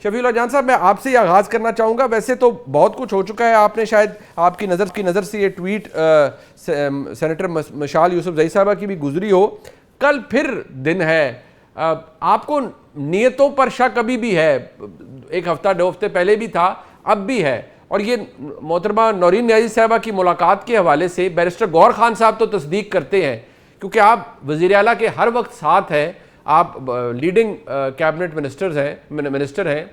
शफीउल्लाह जान साहब, मैं आपसे आगाज़ करना चाहूँगा। वैसे तो बहुत कुछ हो चुका है, आपने शायद आपकी नज़र से ये ट्वीट सेनेटर मशाल यूसुफजई साहबा की भी गुजरी हो। कल फिर दिन है, आपको नीयतों पर शक अभी भी है? एक हफ्ता 2 हफ्ते पहले भी था, अब भी है। और ये मोहतरमा नौरीन नियाज़ी साहबा की मुलाकात के हवाले से बैरिस्टर गौहर खान साहब तो तस्दीक करते हैं, क्योंकि आप वज़ीर आला के हर वक्त साथ हैं, आप लीडिंग कैबिनेट मिनिस्टर हैं।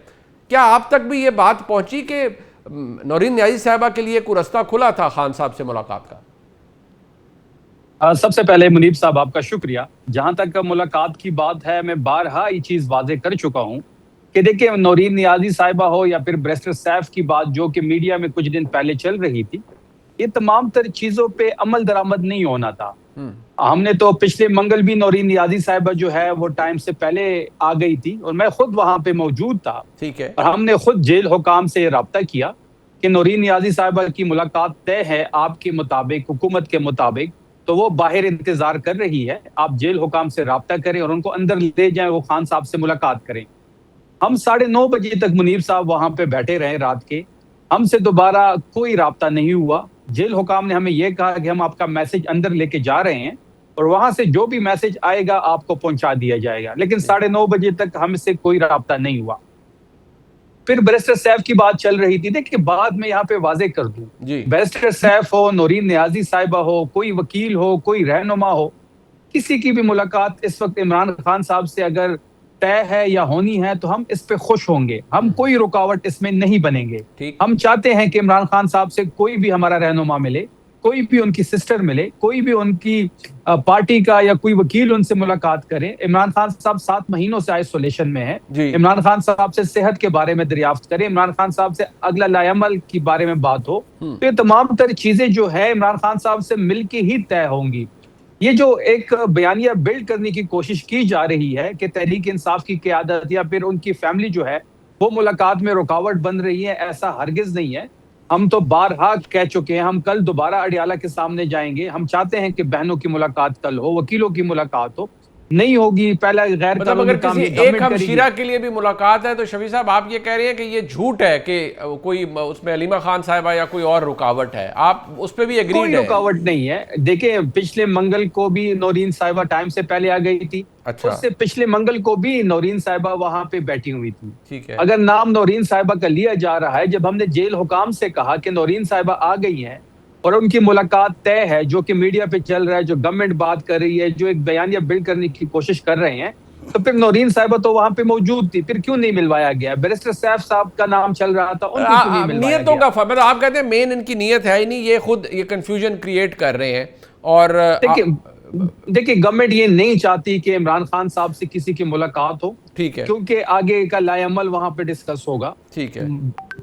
क्या आप तक भी ये बात पहुंची कि नौरीन नियाज़ी साहबा के लिए कोई रास्ता खुला था खान साहब से मुलाकात का? सबसे पहले मुनीब साहब आपका शुक्रिया। जहां तक मुलाकात की बात है, मैं बारहा ये चीज वाजे कर चुका हूं कि देखिए, नौरीन नियाज़ी साहिबा हो या फिर बैरिस्टर सैफ की बात जो कि मीडिया में कुछ दिन पहले चल रही थी, ये तमाम तर चीजों पे अमल दरामद नहीं होना था। हमने तो पिछले मंगल भी नौरीन नियाज़ी साहिबा जो है वो टाइम से पहले आ गई थी और मैं खुद वहां पे मौजूद था। ठीक है। और हमने खुद जेल हुकाम से राब्ता किया कि नौरीन नियाज़ी साहिबा की मुलाकात तय है आपके मुताबिक, हुकूमत के मुताबिक, तो वो बाहर इंतजार कर रही है। आप जेल हुकाम से राब्ता करें और उनको अंदर ले जाएं, वो खान साहब से मुलाकात करें। हम 9:30 बजे तक मुनीब साहब वहां पे बैठे रहे रात के, हमसे दोबारा कोई राब्ता नहीं हुआ। जेल हुकाम ने हमें यह कहा कि हम आपका मैसेज अंदर लेके जा रहे हैं और वहां से जो भी मैसेज आएगा आपको पहुंचा दिया जाएगा, लेकिन 9:30 बजे तक हमसे कोई राब्ता नहीं हुआ। फिर बैरिस्टर सैफ की बात चल रही थी। देखिए, बाद में यहाँ पे वाजे कर दूं, बैरिस्टर सैफ हो, नौरीन नियाज़ी साहिबा हो, कोई वकील हो, कोई रहनुमा हो, किसी की भी मुलाकात इस वक्त इमरान खान साहब से अगर तय है या होनी है तो हम इस पे खुश होंगे। हम कोई रुकावट इसमें नहीं बनेंगे। हम चाहते हैं कि इमरान खान साहब से कोई भी हमारा रहनुमा मिले, कोई भी उनकी सिस्टर मिले, कोई भी उनकी पार्टी का या कोई वकील उनसे मुलाकात करे। इमरान खान साहब 7 महीनों से आइसोलेशन में है। इमरान खान साहब से सेहत के बारे में दरियाफ्त करें, इमरान खान साहब से अगला लाएमल के बारे में बात हो। तो ये तमाम तर चीजें जो है इमरान खान साहब से मिलके ही तय होंगी। ये जो एक बयानिया बिल्ड करने की कोशिश की जा रही है कि तहरीक इंसाफ की क़यादत या फिर उनकी फैमिली जो है वो मुलाकात में रुकावट बन रही है, ऐसा हरगिज नहीं है। हम तो बारहा कह चुके हैं, हम कल दोबारा अडियाला के सामने जाएंगे। हम चाहते हैं कि बहनों की मुलाकात कल हो, वकीलों की मुलाकात हो, नहीं होगी पहला गैर मतलब अगर किसी एक हमशीरा के लिए भी मुलाकात है तो शफी साहब आप ये कह रहे हैं कि ये झूठ है कि कोई उसमें अलीमा खान साहिबा या कोई और रुकावट है, आप उस पर भी एग्रीड है? कोई रुकावट नहीं है। देखिए, पिछले मंगल को भी नौरीन साहिबा टाइम से पहले आ गई थी। अच्छा। उससे पिछले मंगल को भी नौरीन साहिबा वहां पे बैठी हुई थी। ठीक है। अगर नाम नौरीन साहिबा का लिया जा रहा है, जब हमने जेल हुकाम से कहा कि नौरीन साहिबा आ गई हैं और उनकी मुलाकात तय है, जो कि मीडिया पे चल रहा है, जो गवर्नमेंट बात कर रही है, जो एक बयानिया बिल्ड करने की कोशिश कर रहे हैं, तो फिर नौरीन साहिबा तो वहां पे मौजूद थी, फिर क्यों नहीं मिलवाया गया? बैरिस्टर सैफ साहब का नाम चल रहा था, उनको क्यों नहीं मिलवाया नियतों का मतलब आप कहते हैं मेन इनकी नियत है ही नहीं, ये खुद ये कंफ्यूजन क्रिएट कर रहे हैं। और देखिए गवर्नमेंट ये नहीं चाहती कि इमरान खान साहब से किसी की मुलाकात हो। ठीक है। क्योंकि आगे का लाएमल वहां पे डिस्कस होगा। ठीक है।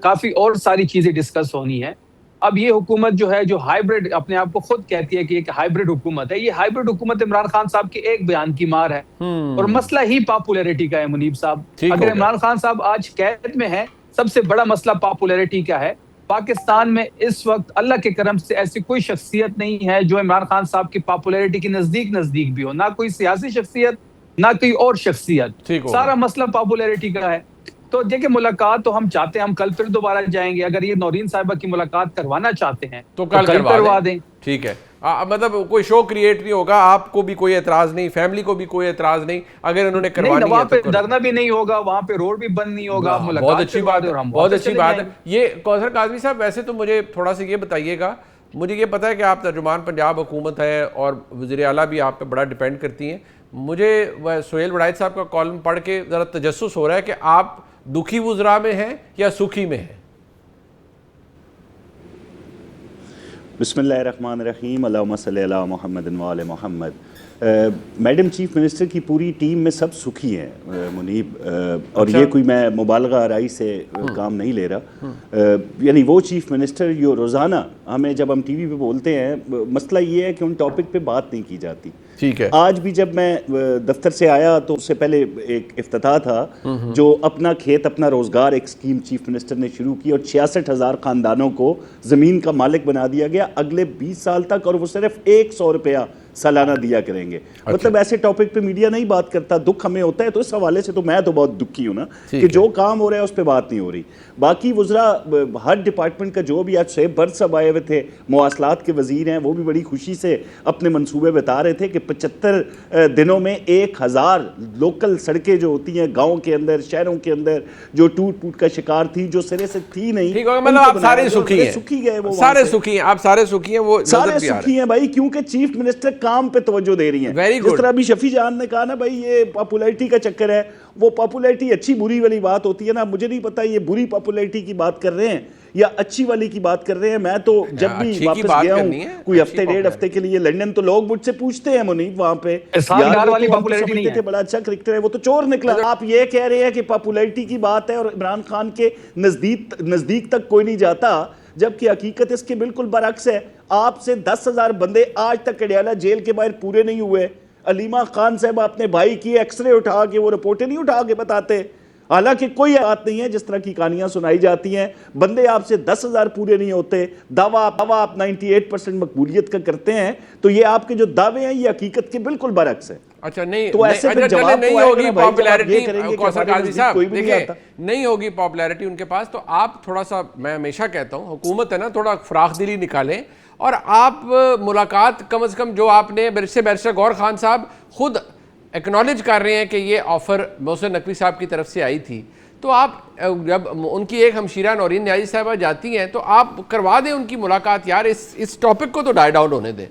काफी और सारी चीजें डिस्कस होनी है। अब ये हुकूमत जो है, जो हाइब्रिड अपने आप को खुद कहती है कि एक हाइब्रिड हुकूमत है, ये हाइब्रिड हुकूमत इमरान खान साहब के एक बयान की मार है और मसला ही पॉपुलैरिटी का है। मुनीब साहब, अगर इमरान खान साहब आज कैद में है, सबसे बड़ा मसला पॉपुलैरिटी का है। पाकिस्तान में इस वक्त अल्लाह के करम से ऐसी कोई शख्सियत नहीं है जो इमरान खान साहब की पॉपुलैरिटी के नजदीक भी हो, ना कोई सियासी शख्सियत, ना कोई और शख्सियत। सारा मसला पॉपुलैरिटी का है। तो देखिए, मुलाकात तो हम चाहते हैं, हम कल फिर दोबारा जाएंगे। अगर ये नौरीन साहिबा की मुलाकात करवाना चाहते हैं तो कल करवा दें। ठीक है। मतलब कोई शो क्रिएट नहीं होगा, आपको भी कोई एतराज नहीं, फैमिली को भी कोई एतराज नहीं, अगर उन्होंने करवानी है वहां पे धरना भी नहीं होगा, वहां पे रोड भी बंद नहीं होगा। बहुत अच्छी बात है, बहुत अच्छी बात है ये। कौसर काज़मी साहब, वैसे तो मुझे थोड़ा सा ये बताइएगा, मुझे ये पता है कि आप तर्जुमान पंजाब हुकूमत है और वज़ीर आला भी आप पे बड़ा डिपेंड करती हैं। मुझे सुहेल वड़ाइद साहब का कॉलम पढ़ के ज़रा तजस्सुस हो रहा है कि आप दुखी वुज़रा में हैं या सुखी में हैं? बिस्मिल्लाहिर्रहमानिर्रहीम, अल्लाहुम्मा सल्ली अला मुहम्मदिन व आले मुहम्मद। मैडम चीफ मिनिस्टर की पूरी टीम में सब सुखी हैं मुनीब, और ये कोई मैं मुबालगा आराई से काम नहीं ले रहा। यानी वो चीफ मिनिस्टर जो रोज़ाना हमें, जब हम टीवी पे बोलते हैं, मसला ये है कि उन टॉपिक पे बात नहीं की जाती। ठीक है। आज भी जब मैं दफ्तर से आया तो उससे पहले एक इफ्तिताह था, जो अपना खेत अपना रोजगार एक स्कीम चीफ मिनिस्टर ने शुरू की और 66,000 खानदानों को ज़मीन का मालिक बना दिया गया अगले 20 साल तक, और वो सिर्फ 100 रुपया सालाना दिया करेंगे। मतलब ऐसे टॉपिक पे मीडिया नहीं बात करता, दुख हमें होता है। तो इस हवाले से तो मैं तो बहुत दुखी हूँ ना कि जो काम हो रहा है उस पर बात नहीं हो रही। बाकी वुज़रा हर डिपार्टमेंट का जो भी, आज शेब बर्द सब आए हुए थे, मवासलात के वजीर हैं, वो भी बड़ी खुशी से अपने मंसूबे बता रहे थे कि 75 दिनों में 1000 लोकल सड़कें जो होती हैं गाँव के अंदर, शहरों के अंदर, जो टूट फूट का शिकार थी, जो सिरे से थी नहीं, ठीक होगा। मतलब आप सारे सुखी हैं, सुखी गए, वो सारे सुखी हैं, आप सारे सुखी हैं, वो सारे सुखी हैं भाई, क्योंकि चीफ मिनिस्टर काम पे तवज्जो दे रही हैं। जिस तरह अभी शफी जान ने कहा ना भाई, ये पॉपुलैरिटी का चक्कर है, वो पॉपुलैरिटी अच्छी बुरी वाली बात होती है ना। मुझे नहीं पता ये बुरी पॉपुलैरिटी की बात कर रहे हैं या अच्छी वाली की बात कर रहे हैं। मैं तो जब भी वापस गया हूँ कोई हफ्ते डेढ़ हफ्ते के लिए लंदन, तो लोग मुझसे पूछते हैं मुनीब वहां पे, वाली पॉपुलैरिटी नहीं है, बड़ा अच्छा क्रिकेटर है, वो तो चोर निकला। आप ये कह रहे हैं कि पॉपुलैरिटी की बात है और इमरान खान के नजदीक तक कोई नहीं जाता, जबकि हकीकत इसके बिल्कुल बरअक्स है। आपसे 10,000 बंदे आज तक अडयाला जेल के बाहर पूरे नहीं हुए। अलीमा खान साहब अपने भाई की एक्सरे उठा के, वो रिपोर्टें नहीं उठा के बताते, हालांकि कोई बात नहीं है जिस तरह की कहानियां सुनाई जाती हैं। बंदे आपसे 10,000 पूरे नहीं होते, दावा आप 98% मकबूलियत का करते हैं, तो ये आपके जो दावे हैं ये हकीकत के बिल्कुल बरअक्स है। अच्छा नहीं, तो ऐसे नहीं, नहीं होगी पॉपुलैरिटी, कौसर काजी साहब कोई भी देखिए, नहीं होगी पॉपुलैरिटी उनके पास। तो आप थोड़ा सा, मैं हमेशा कहता हूँ हुकूमत है ना, थोड़ा फराख दिली निकालें और आप मुलाकात कम से कम जो आपने बैरिस्टर गौहर खान साहब खुद एक्नॉलेज कर रहे हैं कि ये ऑफ़र मोहसिन नकवी साहब की तरफ से आई थी, तो आप जब उनकी एक हमशीरा नौरीन न्याजी साहबा जाती हैं तो आप करवा दें उनकी मुलाकात यार, इस टॉपिक को तो डाई डाउन होने दें।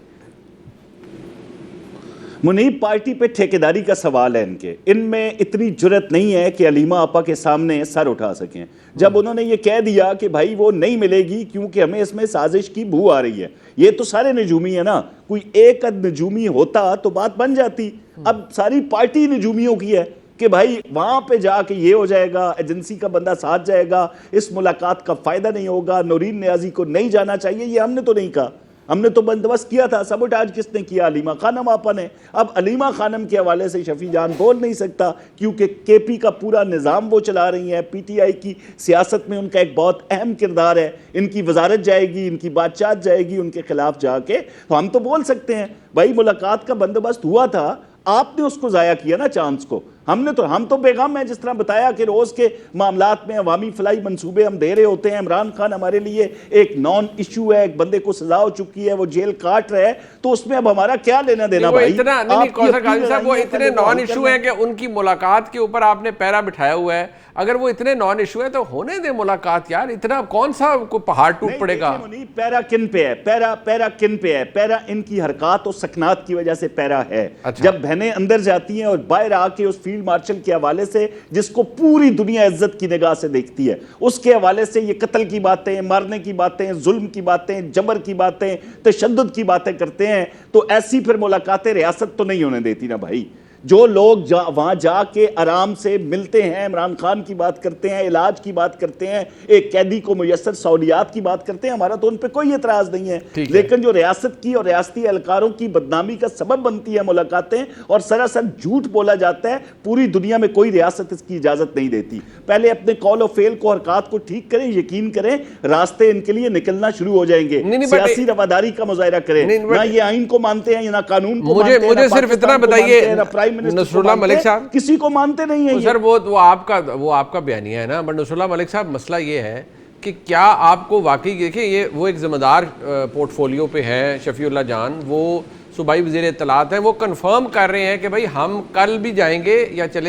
मुनीब, पार्टी पे ठेकेदारी का सवाल है इनके, इनमें इतनी जुर्रत नहीं है कि अलीमा आपा के सामने सर उठा सकें। जब उन्होंने ये कह दिया कि भाई वो नहीं मिलेगी क्योंकि हमें इसमें साजिश की बू आ रही है, ये तो सारे नजूमी है ना, कोई एक नजूमी होता तो बात बन जाती। अब सारी पार्टी नजूमियों की है कि भाई वहां पे जाके ये हो जाएगा, एजेंसी का बंदा साथ जाएगा, इस मुलाकात का फायदा नहीं होगा, नौरीन न्याजी को नहीं जाना चाहिए। ये हमने तो नहीं कहा, हमने तो बंदोबस्त किया था। सबोटाज किसने किया? अलीमा खानम आपा ने। अब अलीमा खानम के हवाले से शफी जान बोल नहीं सकता क्योंकि केपी का पूरा निज़ाम वो चला रही है, पीटीआई की सियासत में उनका एक बहुत अहम किरदार है। इनकी वजारत जाएगी, इनकी बादशाह जाएगी उनके खिलाफ जाके, तो हम तो बोल सकते हैं भाई मुलाकात का बंदोबस्त हुआ था, आपने उसको ज़ाया किया ना चांस को। हम तो बेगम है, जिस तरह बताया कि रोज़ के मामलात में अवामी फलाई मंसूबे हम दे रहे होते हैं। इमरान खान हमारे लिए एक नॉन इशू है, एक बंदे को सजा हो चुकी है, वो जेल काट रहे हैं, तो उसमें अब हमारा क्या लेना देना भाई? इतना नहीं, कौसर काजी साहब वो इतने नॉन इशू हैं कि उनकी मुलाकात के ऊपर आपने पैरा बिठाया हुआ है। अगर वो इतने नॉन इशू है तो होने दे मुलाकात यार, इतना कौन सा कोई पहाड़ टूट पड़ेगा? पैरा किन पे है? पैरा किन पे है? पैरा इनकी हरकत और सकनात की वजह से पैरा है। अच्छा। जब बहनें अंदर जाती हैं और बाहर आके उस फील्ड मार्शल के हवाले से, जिसको पूरी दुनिया इज्जत की निगाह से देखती है, उसके हवाले से ये कत्ल की बातें, मारने की बातें, जुल्म की बातें, जबर की बातें, तशद्दुद की बातें करते हैं, तो ऐसी फिर मुलाकातें रियासत तो नहीं होने देती ना भाई। जो लोग वहां जाके आराम से मिलते हैं, इमरान खान की बात करते हैं, इलाज की बात करते हैं, एक कैदी को मुयस्सर सहूलियात की बात करते हैं, हमारा तो उन पर कोई एतराज नहीं है। लेकिन जो रियासत की और रियासती एहलकारों की बदनामी का सबब बनती है मुलाकातें, और सरासर झूठ बोला जाता है, पूरी दुनिया में कोई रियासत इसकी इजाजत नहीं देती। पहले अपने कॉल और फेल को, हरकत को ठीक करें, यकीन करें रास्ते इनके लिए निकलना शुरू हो जाएंगे। सियासी रवादारी का मुजाहिरा करें, ना ये आइन को मानते हैं ना कानून को मानते हैं। मुझे सिर्फ इतना बताइए, नसरुल्लाह मलिक साहब किसी को मानते नहीं है सर, वो आपका बयानिया है ना, बट नसरुल्लाह मलिक साहब मसला ये है कि क्या आपको वाकई, देखिए ये वो एक जिम्मेदार पोर्टफोलियो पे है शफीउल्लाह जान, वो सूबाई वज़ीर इत्तलात हैं, वो कंफर्म कर रहे हैं कि भाई हम कल भी जाएंगे या चले